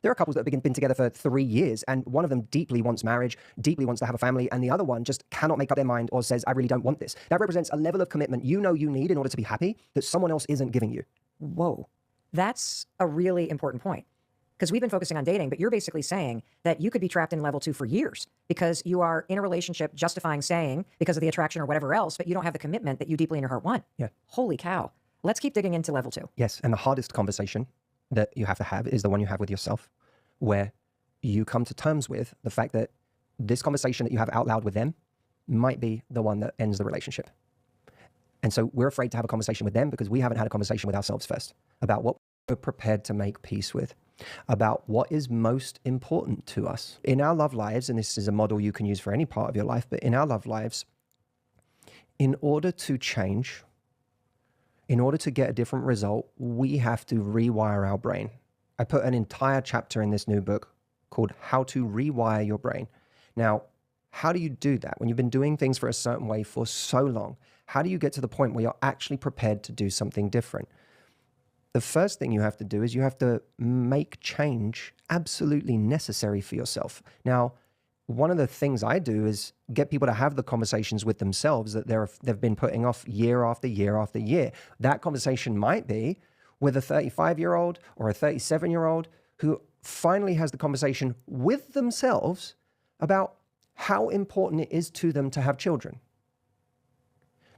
There are couples that have been together for 3 years, and one of them deeply wants marriage, deeply wants to have a family, and the other one just cannot make up their mind or says, I really don't want this. That represents a level of commitment you know you need in order to be happy that someone else isn't giving you. Whoa, that's a really important point. Because we've been focusing on dating, but you're basically saying that you could be trapped in level 2 for years because you are in a relationship justifying staying because of the attraction or whatever else, but you don't have the commitment that you deeply in your heart want. Yeah. Holy cow. Let's keep digging into level 2. Yes, and the hardest conversation that you have to have is the one you have with yourself, where you come to terms with the fact that this conversation that you have out loud with them might be the one that ends the relationship. And so we're afraid to have a conversation with them because we haven't had a conversation with ourselves first about what we're prepared to make peace with, about what is most important to us in our love lives. And this is a model you can use for any part of your life, but in our love lives, in order to change, in order to get a different result, we have to rewire our brain. I put an entire chapter in this new book called How to Rewire Your Brain. Now, how do you do that? When you've been doing things for a certain way for so long, how do you get to the point where you're actually prepared to do something different? The first thing you have to do is you have to make change absolutely necessary for yourself. Now, one of the things I do is get people to have the conversations with themselves that they've been putting off year after year after year. That conversation might be with a 35-year-old or a 37-year-old who finally has the conversation with themselves about how important it is to them to have children.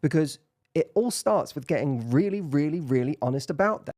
Because it all starts with getting really, really, really honest about that.